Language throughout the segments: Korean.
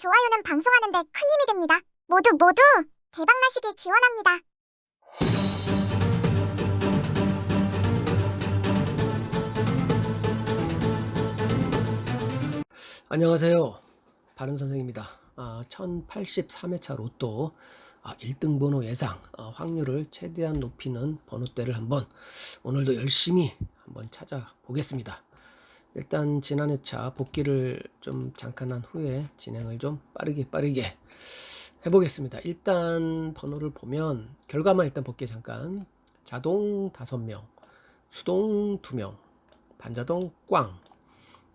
좋아요는 방송하는 데 큰 힘이 됩니다. 모두 대박나시길 기원합니다. 안녕하세요. 바른 선생입니다. 1083회차 로또 1등 번호 예상 확률을 최대한 높이는 번호대를 한번 오늘도 열심히 한번 찾아보겠습니다. 일단 지난 회차 복기를 좀 잠깐 한 후에 진행을 좀 빠르게 해보겠습니다. 일단 번호를 보면 결과만 일단 볼게요. 잠깐. 자동 5명, 수동 2명, 반자동 꽝,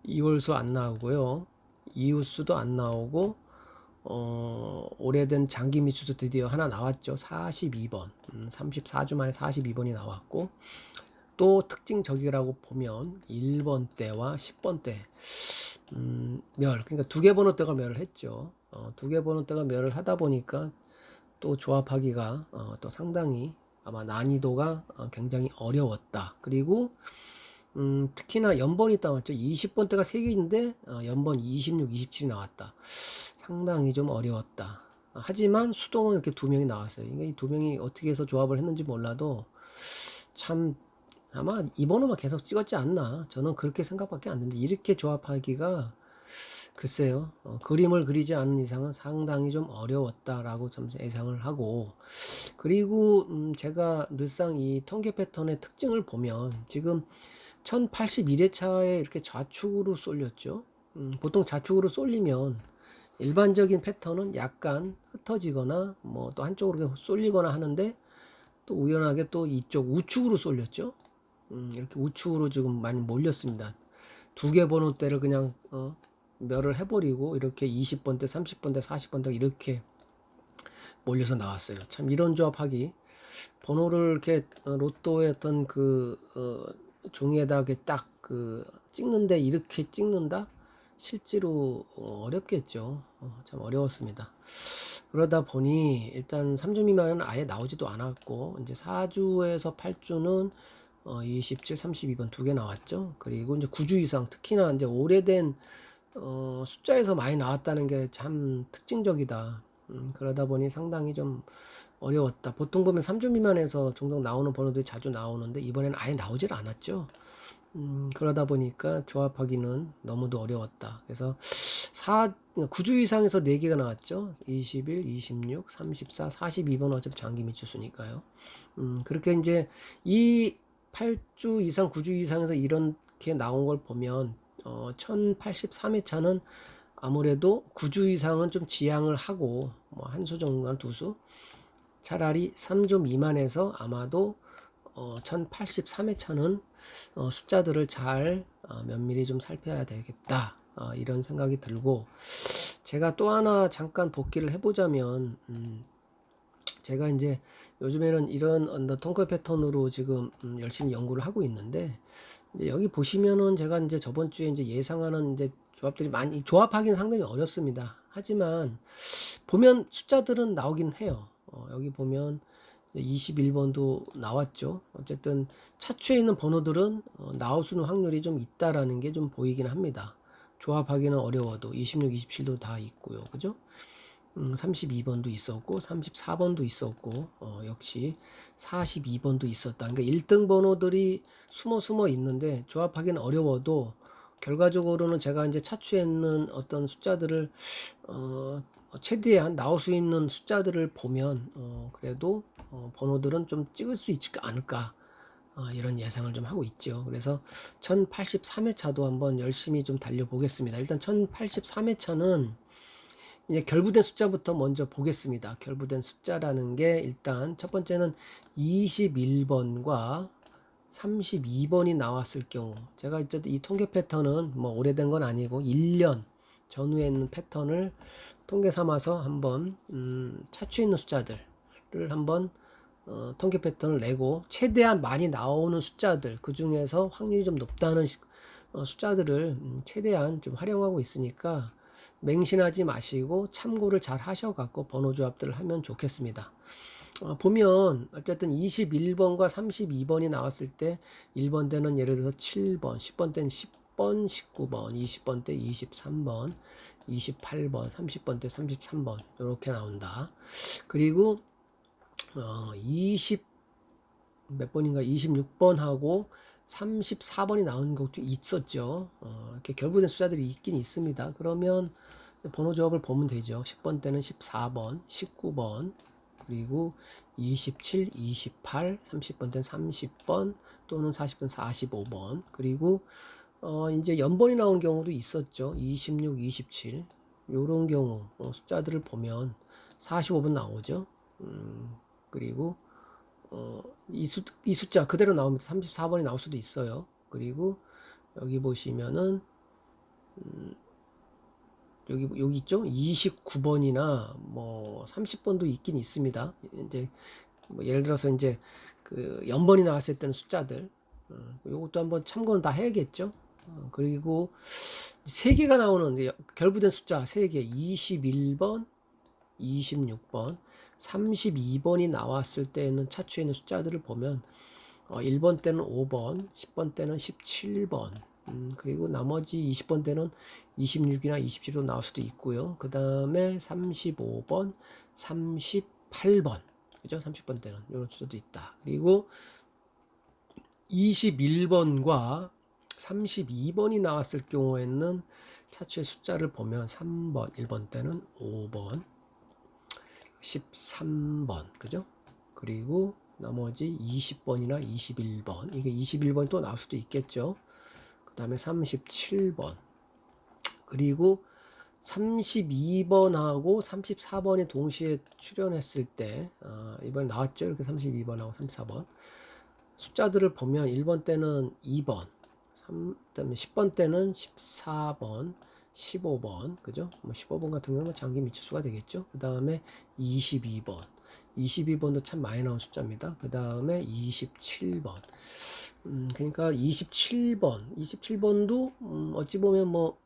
이홀수 안 나오고요. 이웃수도 안 나오고 오래된 장기 미수도 드디어 하나 나왔죠. 42번. 34주 만에 42번이 나왔고, 또 특징 저기라고 보면 1번대와 10번대 멸, 그러니까 두 개 번호대가 멸을 했죠. 두 개 번호대가 멸을 하다 보니까 또 조합하기가 또 상당히 아마 난이도가 굉장히 어려웠다. 그리고 특히나 연번이 나왔죠. 20번대가 3개인데 연번 26, 27이 나왔다. 상당히 좀 어려웠다. 하지만 수동은 이렇게 2명이 나왔어요. 이 2명이 어떻게 해서 조합을 했는지 몰라도 참 아마 이 번호만 계속 찍었지 않나, 저는 그렇게 생각밖에 안 듭니다. 이렇게 조합하기가 글쎄요, 그림을 그리지 않은 이상은 상당히 좀 어려웠다라고 좀 예상을 하고, 그리고 제가 늘상 이 통계 패턴의 특징을 보면 지금 1081회차에 이렇게 좌측으로 쏠렸죠. 보통 좌측으로 쏠리면 일반적인 패턴은 약간 흩어지거나 뭐 또 한쪽으로 쏠리거나 하는데, 또 우연하게 또 이쪽 우측으로 쏠렸죠. 이렇게 우측으로 지금 많이 몰렸습니다. 두 개 번호대를 그냥 멸을 해버리고 이렇게 20번대, 30번대, 40번대 이렇게 몰려서 나왔어요. 참 이런 조합하기, 번호를 이렇게 로또의 어떤 그 종이에다 이렇게 딱 찍는데 이렇게 찍는다? 실제로 어렵겠죠. 참 어려웠습니다. 그러다 보니 일단 3주 미만은 아예 나오지도 않았고, 이제 4주에서 8주는 27, 32번 두 개 나왔죠. 그리고 이제 9주 이상, 특히나 이제 오래된 숫자에서 많이 나왔다는 게 참 특징적이다. 그러다 보니 상당히 좀 어려웠다. 보통 보면 3주 미만에서 종종 나오는 번호들이 자주 나오는데 이번에는 아예 나오질 않았죠. 그러다 보니까 조합하기는 너무도 어려웠다. 그래서 9주 이상에서 4개가 나왔죠. 21, 26, 34, 42번 어차피 장기 미추수니까요. 그렇게 이제 이 8주 이상, 9주 이상에서 이렇게 나온 걸 보면 1083회차는 아무래도 9주 이상은 좀 지양을 하고 뭐 한 수 정도나 두 수, 차라리 3주 미만에서 아마도 1083회차는 숫자들을 잘 면밀히 좀 살펴야 되겠다, 이런 생각이 들고, 제가 또 하나 잠깐 복기를 해보자면, 제가 이제 요즘에는 이런 통계 패턴으로 지금 열심히 연구를 하고 있는데, 이제 여기 보시면은 제가 이제 저번 주에 이제 예상하는 이제 조합들이 많이, 조합하기는 상당히 어렵습니다. 하지만 보면 숫자들은 나오긴 해요. 여기 보면 21번도 나왔죠. 어쨌든 차추에 있는 번호들은 나올 수 있는 확률이 좀 있다라는 게 좀 보이긴 합니다. 조합하기는 어려워도 26, 27도 다 있고요. 그죠? 32번도 있었고 34번도 있었고 역시 42번도 있었다. 그러니까 1등 번호들이 숨어 있는데 조합하기는 어려워도 결과적으로는 제가 이제 차추에 있는 어떤 숫자들을 최대한 나올 수 있는 숫자들을 보면 그래도 번호들은 좀 찍을 수 있지 않을까, 이런 예상을 좀 하고 있죠. 그래서 1083회차도 한번 열심히 좀 달려보겠습니다. 일단 1083회차는 이제 결부된 숫자부터 먼저 보겠습니다. 결부된 숫자라는 게 일단 첫 번째는 21번과 32번이 나왔을 경우, 제가 이제 이 통계 패턴은 뭐 오래된 건 아니고 1년 전후에 있는 패턴을 통계 삼아서 한번 차추에 있는 숫자들을 한번 통계 패턴을 내고, 최대한 많이 나오는 숫자들, 그 중에서 확률이 좀 높다는 숫자들을 최대한 좀 활용하고 있으니까 맹신하지 마시고 참고를 잘 하셔갖고 번호 조합들을 하면 좋겠습니다. 보면 어쨌든 21번과 32번이 나왔을 때 1번대는 예를 들어서 7번, 10번대는 10번, 19번, 20번 때 23번, 28번, 30번 때 33번 이렇게 나온다. 그리고 20 몇 번인가 26번하고 34번이 나온 것도 있었죠. 이렇게 결부된 숫자들이 있긴 있습니다. 그러면 번호 조합을 보면 되죠. 10번 때는 14번, 19번, 그리고 27, 28, 30번 때는 30번 또는 40번 45번. 그리고 이제 연번이 나온 경우도 있었죠. 26, 27. 요런 경우 숫자들을 보면 45번 나오죠. 그리고 이 숫자 그대로 나오면 34번이 나올 수도 있어요. 그리고 여기 보시면은 여기 있죠? 29번이나 뭐 30번도 있긴 있습니다. 이제 뭐 예를 들어서 이제 그 연번이 나왔을 때는 숫자들 요것도 한번 참고는 다 해야겠죠. 그리고 세 개가 나오는 결부된 숫자 세 개 21번, 26번, 32번이 나왔을 때는 차추에 있는 숫자들을 보면 1번 때는 5번, 10번 때는 17번, 그리고 나머지 20번 때는 26이나 27로 나올 수도 있고요. 그 다음에 35번, 38번, 그죠? 30번 때는 이런 숫자도 있다. 그리고 21번과 32번이 나왔을 경우에는 차추의 숫자를 보면 3번, 1번 때는 5번, 13번, 그죠? 그리고 나머지 20번이나 21번, 이게 21번이 또 나올 수도 있겠죠. 그 다음에 37번, 그리고 32번하고 34번이 동시에 출연했을 때, 이번에 나왔죠. 이렇게 32번하고 34번. 숫자들을 보면 1번 때는 2번, 그다음에 10번 때는 14번, 15번, 그죠? 뭐 15번 같은 경우는 장기 미치수가 되겠죠. 그 다음에 22번, 22번도 참 많이 나온 숫자입니다. 그 다음에 27번. 그러니까 27번도 어찌 보면 뭐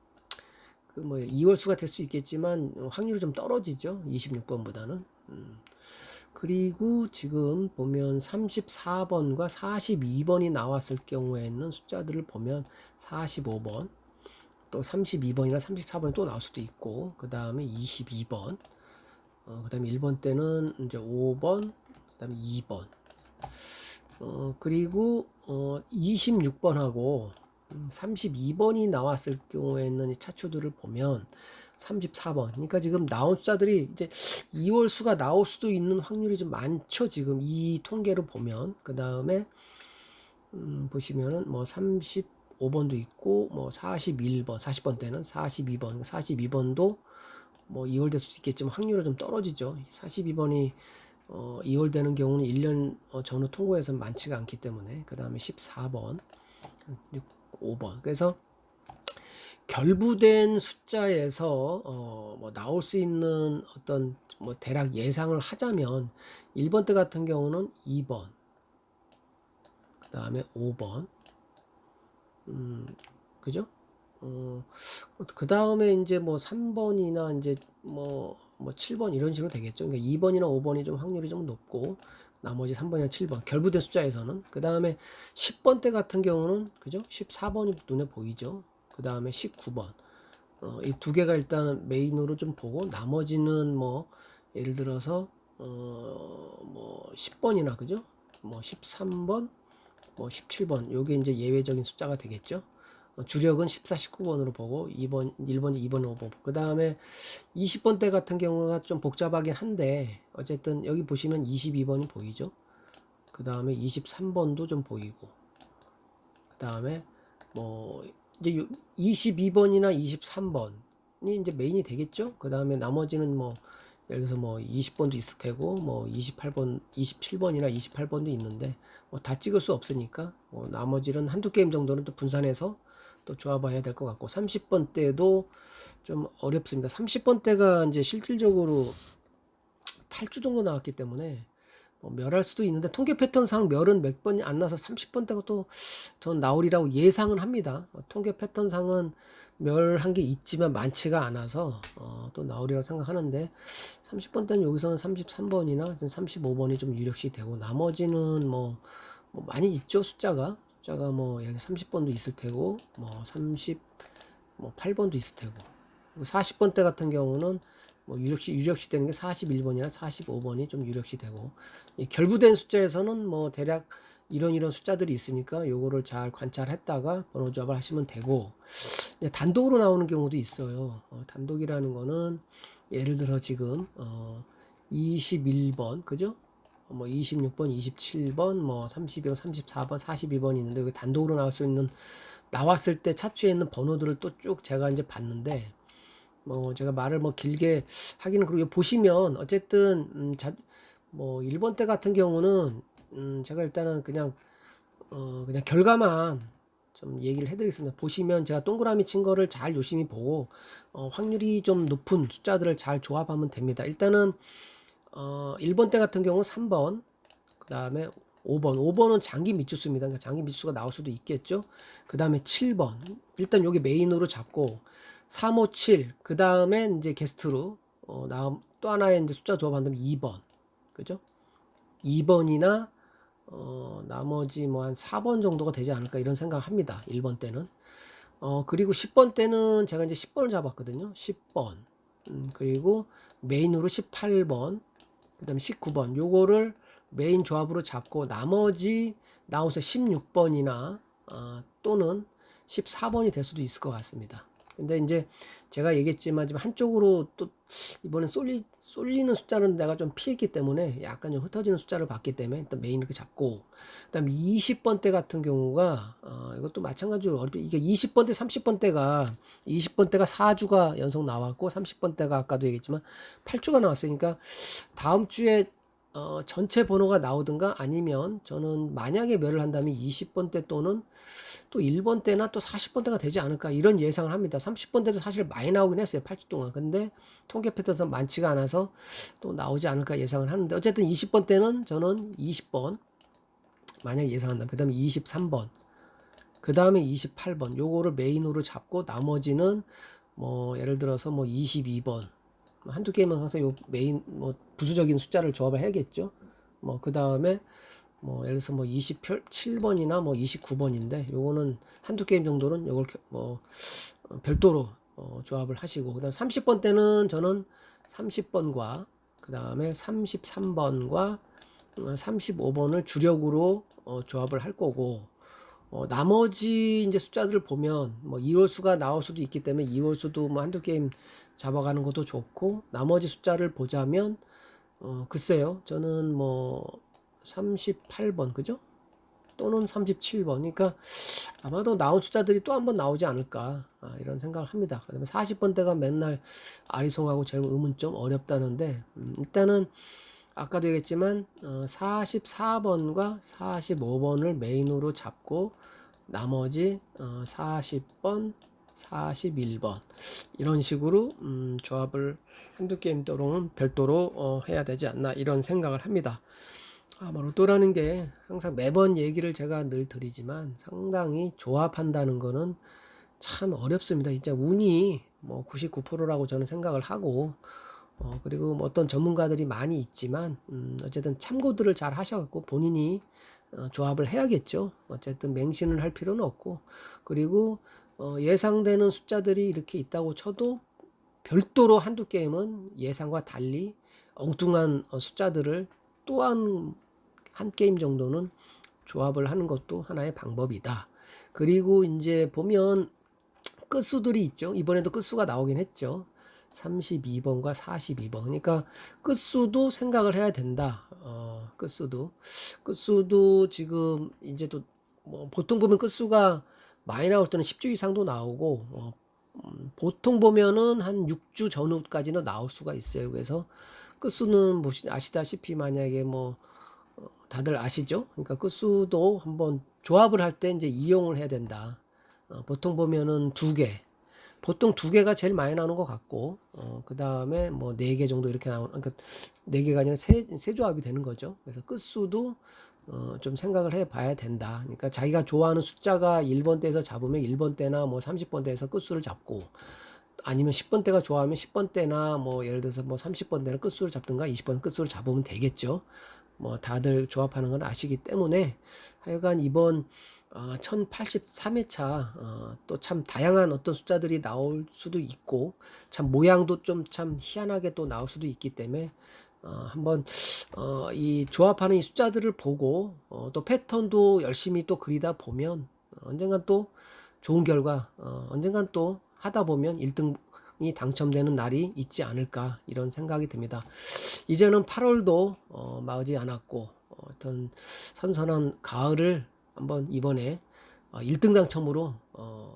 2월수가 될 수 있겠지만 확률이 좀 떨어지죠. 26번보다는. 그리고 지금 보면 34번과 42번이 나왔을 경우에는 숫자들을 보면 45번, 또 32번이나 34번이 또 나올 수도 있고, 그 다음에 22번, 그 다음에 1번 때는 이제 5번, 그 다음에 2번, 그리고 26번하고 32번이 나왔을 경우에는 이 차추들을 보면 34번. 그러니까 지금 나온 숫자들이 이제 2월 수가 나올 수도 있는 확률이 좀 많죠. 지금 이 통계를 보면. 그 다음에 보시면은 뭐 35번도 있고 뭐 41번, 40번 때는 42번, 42번도 뭐 2월 될 수도 있겠지만 확률이 좀 떨어지죠. 42번이 2월 되는 경우는 1년 전후 통고에서는 많지가 않기 때문에. 그 다음에 14번, 5번. 그래서 결부된 숫자에서 뭐 나올 수 있는 어떤 뭐 대략 예상을 하자면 1번 때 같은 경우는 2번, 그 다음에 5번, 그죠? 그 다음에 이제 뭐 3번이나 이제 뭐 7번 이런 식으로 되겠죠. 그러니까 2번이나 5번이 좀 확률이 좀 높고 나머지 3번이나 7번 결부된 숫자에서는. 그 다음에 10번 때 같은 경우는 그죠? 14번이 눈에 보이죠. 그 다음에 19번. 이 두 개가 일단 메인으로 좀 보고 나머지는 뭐 예를 들어서 뭐 10번이나 그죠? 뭐 13번, 뭐 17번 요게 이제 예외적인 숫자가 되겠죠. 주력은 14, 19번으로 보고 1번, 2번, 5번. 그 다음에 20번 대 같은 경우가 좀 복잡하긴 한데 어쨌든 여기 보시면 22번이 보이죠. 그 다음에 23번도 좀 보이고 그 다음에 뭐 이제 22번이나 23번이 이제 메인이 되겠죠. 그 다음에 나머지는 뭐 예를 들어서 뭐 20번도 있을 테고 뭐 28번, 27번이나 28번도 있는데 뭐 다 찍을 수 없으니까 뭐 나머지는 한두 게임 정도는 또 분산해서 또 조합해야 될 것 같고 30번 때도 좀 어렵습니다. 30번 때가 이제 실질적으로 8주 정도 나왔기 때문에 뭐 멸할 수도 있는데 통계 패턴상 멸은 몇 번이 안 나서 30번 때가 또 전 나오리라고 예상은 합니다. 통계 패턴상은 멸한 게 있지만 많지가 않아서 또 나오리라고 생각하는데 30번 때는 여기서는 33번이나 35번이 좀 유력시 되고 나머지는 뭐 많이 있죠 숫자가. 숫자가 뭐 예를 들어 30번도 있을 테고 뭐 8번도 있을 테고 40번대 같은 경우는 뭐 유력시 되는 게 41번이나 45번이 좀 유력시 되고 이 결부된 숫자에서는 뭐 대략 이런 숫자들이 있으니까 요거를 잘 관찰했다가 번호 조합을 하시면 되고 단독으로 나오는 경우도 있어요. 단독이라는 거는 예를 들어 지금 21번 그죠? 뭐 26번, 27번, 뭐 32번, 34번, 42번이 있는데 여기 단독으로 나올 수 있는 나왔을 때 차트에 있는 번호들을 또 쭉 제가 이제 봤는데 뭐 제가 말을 뭐 길게 하기는 그리고 보시면 어쨌든 뭐 1번 때 같은 경우는 제가 일단은 그냥 결과만 좀 얘기를 해드리겠습니다. 보시면 제가 동그라미 친 거를 잘 유심히 보고 확률이 좀 높은 숫자들을 잘 조합하면 됩니다. 일단은 1번 때 같은 경우 3번 그 다음에 5번은 장기 미추수입니다. 그러니까 장기 미추수가 나올 수도 있겠죠. 그 다음에 7번 일단 여기 메인으로 잡고 3, 5, 7 그 다음에 이제 게스트로 또 하나의 이제 숫자 조합한다면 2번 그죠? 2번이나 나머지 뭐 한 4번 정도가 되지 않을까 이런 생각을 합니다. 1번 때는. 그리고 10번 때는 제가 이제 10번을 잡았거든요. 10번. 그리고 메인으로 18번. 그 다음에 19번. 요거를 메인 조합으로 잡고 나머지 나오서 16번이나 또는 14번이 될 수도 있을 것 같습니다. 근데 이제 제가 얘기했지만 지금 한쪽으로 또 이번에 쏠리는 숫자는 내가 좀 피했기 때문에 약간 좀 흩어지는 숫자를 봤기 때문에 일단 메인 이렇게 잡고 그다음에 20번 대 같은 경우가 이것도 마찬가지로 어렵게 이게 20번 대 30번 대가 20번 대가 4주가 연속 나왔고 30번 대가 아까도 얘기했지만 8주가 나왔으니까 다음 주에 전체 번호가 나오든가 아니면 저는 만약에 멸을 한다면 20번 대 또는 또 1번 때나 또 40번 대가 되지 않을까 이런 예상을 합니다. 30번 대도 사실 많이 나오긴 했어요. 8주 동안. 근데 통계 패턴에서 많지가 않아서 또 나오지 않을까 예상을 하는데 어쨌든 20번 때는 저는 20번 만약에 예상한다면 그 다음에 23번 그 다음에 28번 요거를 메인으로 잡고 나머지는 뭐 예를 들어서 뭐 22번 한두 게임은 항상 요 메인 뭐 부수적인 숫자를 조합을 해야겠죠. 뭐 그 다음에 뭐 예를 들어서 뭐 27번이나 뭐 29번인데 요거는 한두 게임 정도는 요걸 뭐 별도로 조합을 하시고 그다음 30번 때는 저는 30번과 그 다음에 33번과 35번을 주력으로 조합을 할 거고 나머지 이제 숫자들을 보면 뭐 2월수가 나올 수도 있기 때문에 2월수도 뭐 한두 게임 잡아가는 것도 좋고 나머지 숫자를 보자면 글쎄요 저는 뭐 38번 그죠? 또는 37번 그러니까 아마도 나온 숫자들이 또 한 번 나오지 않을까 이런 생각을 합니다. 그다음에 40번대가 맨날 아리송하고 제일 의문점 어렵다는데 일단은 아까도 얘기했지만 44번과 45번을 메인으로 잡고 나머지 40번 41번 이런 식으로 조합을 한두 게임 또는 별도로 해야 되지 않나 이런 생각을 합니다. 뭐 로또라는 게 항상 매번 얘기를 제가 늘 드리지만 상당히 조합한다는 거는 참 어렵습니다. 진짜 운이 뭐 99%라고 저는 생각을 하고 그리고 뭐 어떤 전문가들이 많이 있지만 어쨌든 참고들을 잘 하셔갖고 본인이 조합을 해야겠죠. 어쨌든 맹신을 할 필요는 없고 그리고 예상되는 숫자들이 이렇게 있다고 쳐도 별도로 한두 게임은 예상과 달리 엉뚱한 숫자들을 또한 한 게임 정도는 조합을 하는 것도 하나의 방법이다. 그리고 이제 보면 끝수들이 있죠. 이번에도 끝수가 나오긴 했죠. 32번과 42번. 그러니까 끝수도 생각을 해야 된다. 끝수도 지금 이제 또 뭐 보통 보면 끝수가 많이 나올 때는 10주 이상도 나오고 보통 보면은 한 6주 전후까지는 나올 수가 있어요. 그래서 끝수는 아시다시피 만약에 뭐 다들 아시죠? 그러니까 끝수도 한번 조합을 할 때 이제 이용을 해야 된다. 보통 보면은 보통 두 개가 제일 많이 나오는 것 같고, 그 다음에 뭐 4개 정도 이렇게 나오는, 그러니까 4개가 아니라 세 조합이 되는 거죠. 그래서 끝수도 좀 생각을 해 봐야 된다. 그러니까 자기가 좋아하는 숫자가 1번 대에서 잡으면 1번 대나 뭐 30번 대에서 끝수를 잡고, 아니면 10번 대가 좋아하면 10번 대나 뭐 예를 들어서 뭐 30번 대는 끝수를 잡든가 20번 끝수를 잡으면 되겠죠. 뭐 다들 조합하는 걸 아시기 때문에 하여간 이번 1083회차 또 참 다양한 어떤 숫자들이 나올 수도 있고 참 모양도 좀 참 희한하게 또 나올 수도 있기 때문에 한번 이 조합하는 이 숫자들을 보고 또 패턴도 열심히 또 그리다 보면 언젠간 또 좋은 결과 언젠간 또 하다 보면 1등이 당첨되는 날이 있지 않을까 이런 생각이 듭니다. 이제는 8월도 마지 않았고 어떤 선선한 가을을 한번 이번에 1등 당첨으로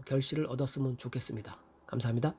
결실을 얻었으면 좋겠습니다. 감사합니다.